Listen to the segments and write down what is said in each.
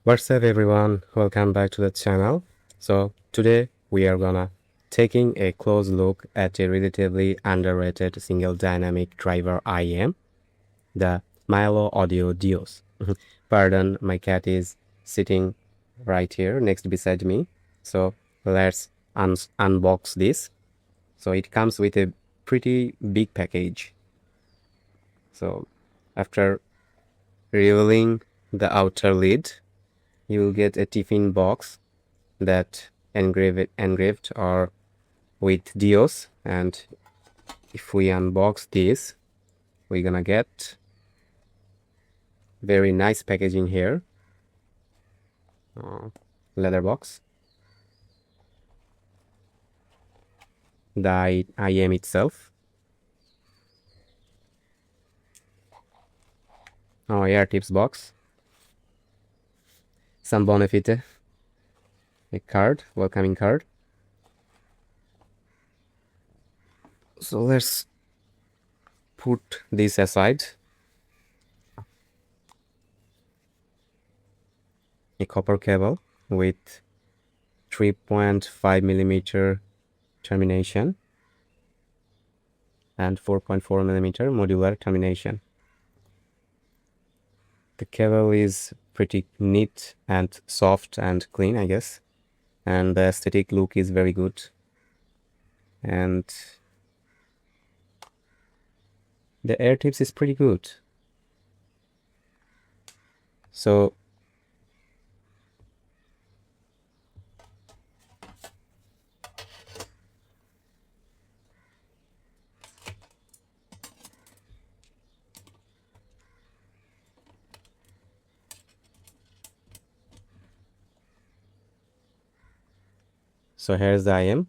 What's up everyone, welcome back to the channel. So today we are gonna taking a close look at a relatively underrated single dynamic driver IM, the MiAoLo Audio Dios. Pardon, my cat is sitting right here next beside me. So let's unbox this. So it comes with a pretty big package. So after revealing the outer lid, you will get a tiffin box that engraved or with Dios, and if we unbox this, we're gonna get very nice packaging here. Leather box, the IM itself, air tips box, some benefit, a card, welcoming card. So let's put this aside. A copper cable with 3.5 millimeter termination and 4.4 millimeter modular termination. The cable is pretty neat and soft and clean, I guess, and the aesthetic look is very good, and the air tips is pretty good. So here's the IM,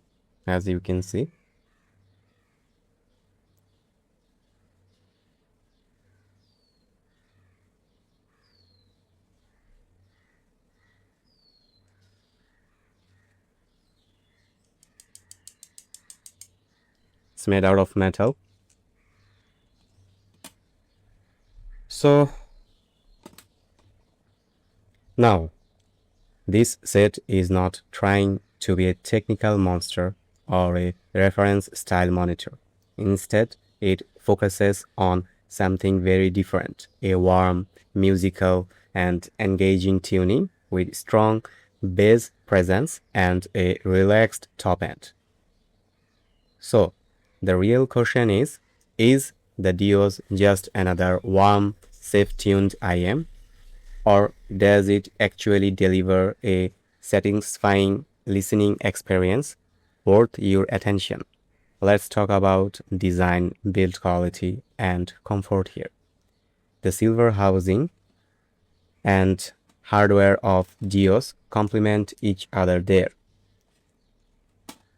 as you can see. It's made out of metal. So now, this set is not trying to be a technical monster or a reference style monitor. Instead, it focuses on something very different, a warm, musical, and engaging tuning with strong bass presence and a relaxed top end. So, the real question is the Dios just another warm, safe-tuned IM, or does it actually deliver a satisfying listening experience worth your attention? Let's talk about design, build quality, and comfort here. The silver housing and hardware of Dios complement each other there.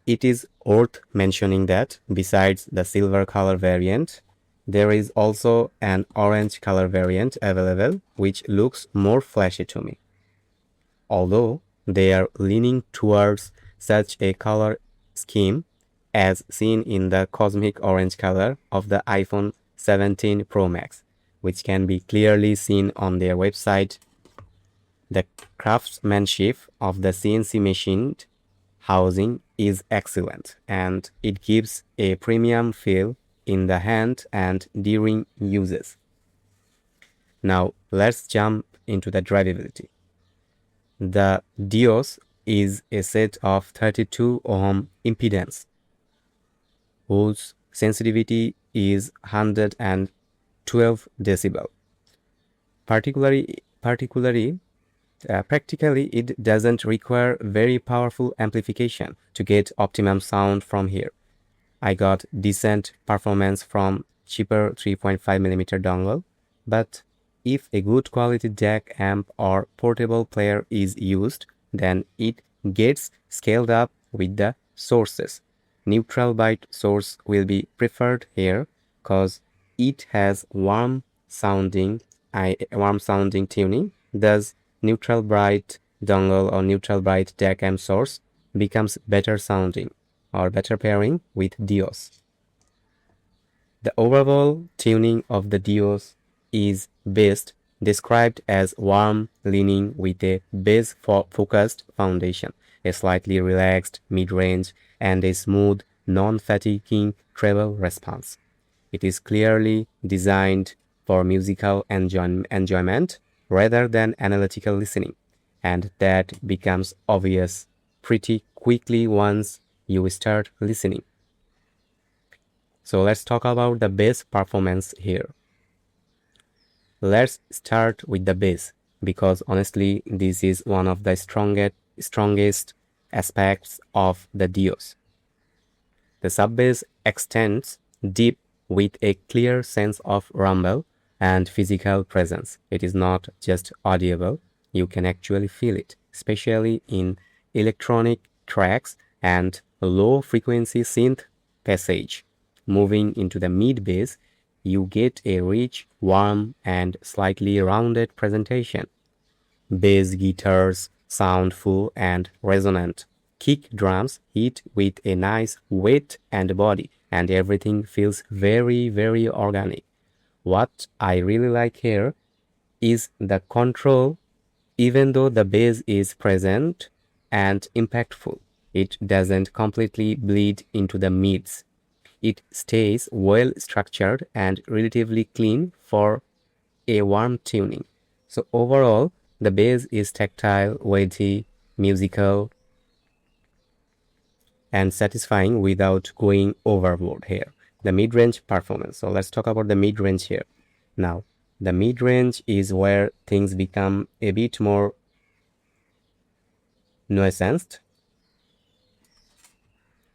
It is worth mentioning that besides the silver color variant, there is also an orange color variant available, which looks more flashy to me. Although they are leaning towards such a color scheme as seen in the cosmic orange color of the iPhone 17 Pro Max, which can be clearly seen on their website. The craftsmanship of the CNC machined housing is excellent, and it gives a premium feel in the hand and during uses. Now let's jump into the drivability. The Dios is a set of 32 ohm impedance whose sensitivity is 112 decibel. Practically, it doesn't require very powerful amplification to get optimum sound from here. I got decent performance from cheaper 3.5mm dongle, but if a good quality DAC amp or portable player is used, then it gets scaled up with the sources. Neutral byte source will be preferred here cause it has warm sounding tuning. Thus, neutral bright dongle or neutral bright DAC amp source becomes better sounding or better pairing with Dios. The overall tuning of the Dios is best described as warm leaning with a bass focused foundation, a slightly relaxed mid-range, and a smooth, non-fatiguing treble response. It is clearly designed for musical enjoyment rather than analytical listening, and that becomes obvious pretty quickly once you start listening. So let's talk about the bass performance here. Let's start with the bass because honestly, this is one of the strongest aspects of the Dios. The sub-bass extends deep with a clear sense of rumble and physical presence. It is not just audible, you can actually feel it, especially in electronic tracks and low frequency synth passage. Moving into the mid bass, you get a rich, warm, and slightly rounded presentation. Bass guitars sound full and resonant. Kick drums hit with a nice weight and body, and everything feels very, very organic. What I really like here is the control. Even though the bass is present and impactful, it doesn't completely bleed into the mids. It stays well structured and relatively clean for a warm tuning. So overall, the bass is tactile, weighty, musical, and satisfying without going overboard here. The mid-range performance. So let's talk about the mid-range here. Now, the mid-range is where things become a bit more nuanced.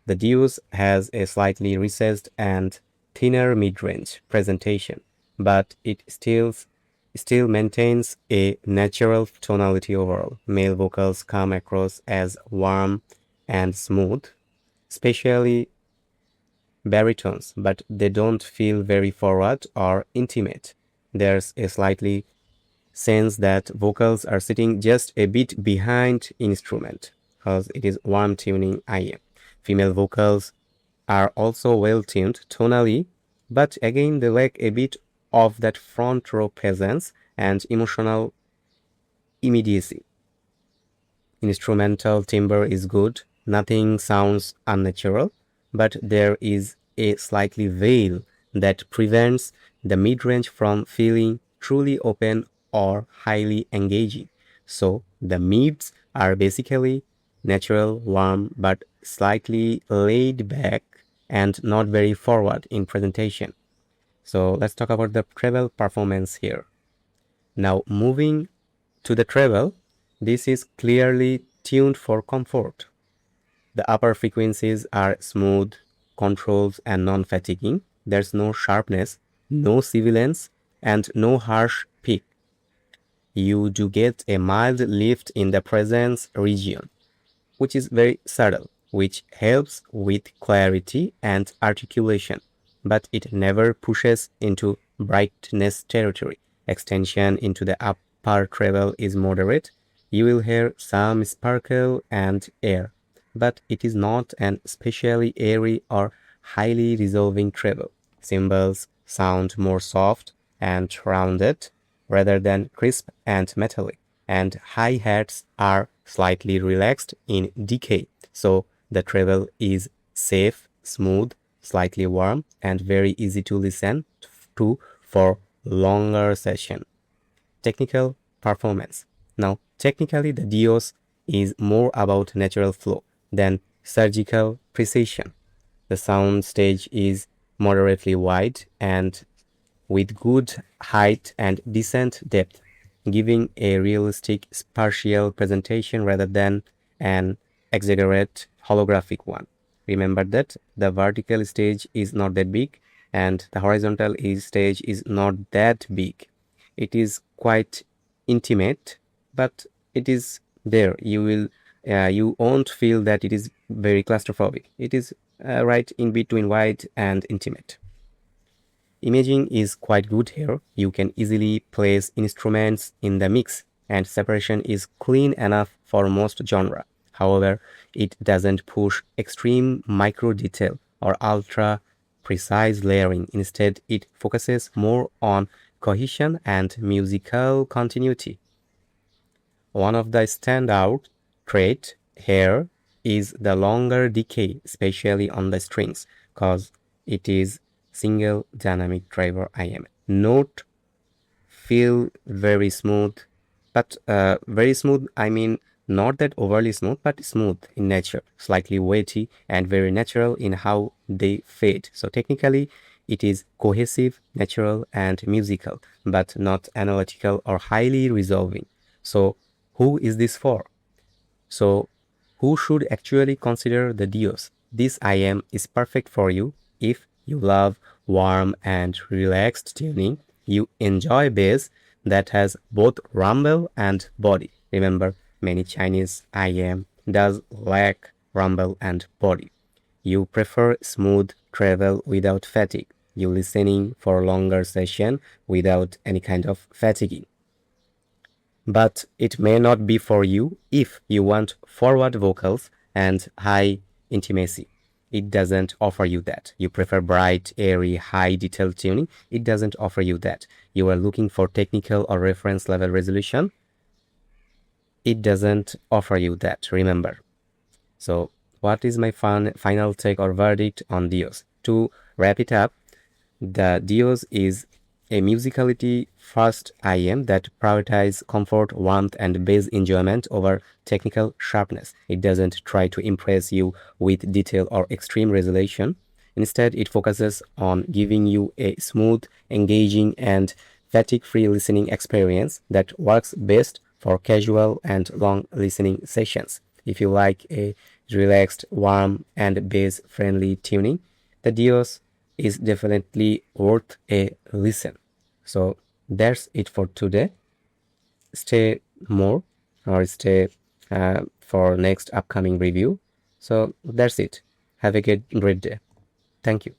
The Dios has a slightly recessed and thinner mid-range presentation, but it still maintains a natural tonality overall. Male vocals come across as warm and smooth, especially baritones, but they don't feel very forward or intimate. There's a slightly sense that vocals are sitting just a bit behind instrument because it is warm tuning IM. Female vocals are also well tuned tonally, but again they lack a bit of that front row presence and emotional immediacy. Instrumental timbre is good, nothing sounds unnatural, but there is a slightly veil that prevents the mid-range from feeling truly open or highly engaging. So the mids are basically natural, warm, but slightly laid back and not very forward in presentation. So let's talk about the treble performance here. Now moving to the treble, this is clearly tuned for comfort. The upper frequencies are smooth, controlled, and non-fatiguing. There's no sharpness, no sibilance, and no harsh peak. You do get a mild lift in the presence region, which is very subtle, which helps with clarity and articulation, but it never pushes into brightness territory. Extension into the upper treble is moderate. You will hear some sparkle and air, but it is not an especially airy or highly resolving treble. Cymbals sound more soft and rounded rather than crisp and metallic, and hi-hats are slightly relaxed in decay. So the treble is safe, smooth, slightly warm, and very easy to listen to for longer session. Technical performance. Now, technically, the Dios is more about natural flow than surgical precision. The sound stage is moderately wide and with good height and decent depth, giving a realistic spatial presentation rather than an exaggerate holographic one. Remember that the vertical stage is not that big and the horizontal stage is not that big. It is quite intimate, but it is there. You won't feel that it is very claustrophobic. It is right in between wide and intimate. Imaging is quite good here. You can easily place instruments in the mix and separation is clean enough for most genre. However, it doesn't push extreme micro detail or ultra precise layering. Instead, it focuses more on cohesion and musical continuity. One of the standout traits here is the longer decay, especially on the strings, cause it is single dynamic driver IM. Note feel very smooth, but very smooth, I mean not that overly smooth, but smooth in nature, slightly weighty and very natural in how they fade. So technically it is cohesive, natural and musical, but not analytical or highly resolving. So who is this for? So who should actually consider the Dios? This IM is perfect for you if you love warm and relaxed tuning, you enjoy bass that has both rumble and body. Remember, many Chinese IM does lack rumble and body. You prefer smooth travel without fatigue. You listening for longer session without any kind of fatiguing. But it may not be for you if you want forward vocals and high intimacy. It doesn't offer you that. You prefer bright, airy, high detail tuning. It doesn't offer you that. You are looking for technical or reference level resolution. It doesn't offer you that, remember. So what is my final take or verdict on Dios? To wrap it up, the Dios is a musicality first IM that prioritizes comfort, warmth, and bass enjoyment over technical sharpness. It doesn't try to impress you with detail or extreme resolution. Instead, it focuses on giving you a smooth, engaging, and fatigue-free listening experience that works best for casual and long listening sessions. If you like a relaxed, warm, and bass-friendly tuning, the Dios is definitely worth a listen. So that's it for today. Stay more or stay for next upcoming review. So that's it. Have a great day. Thank you.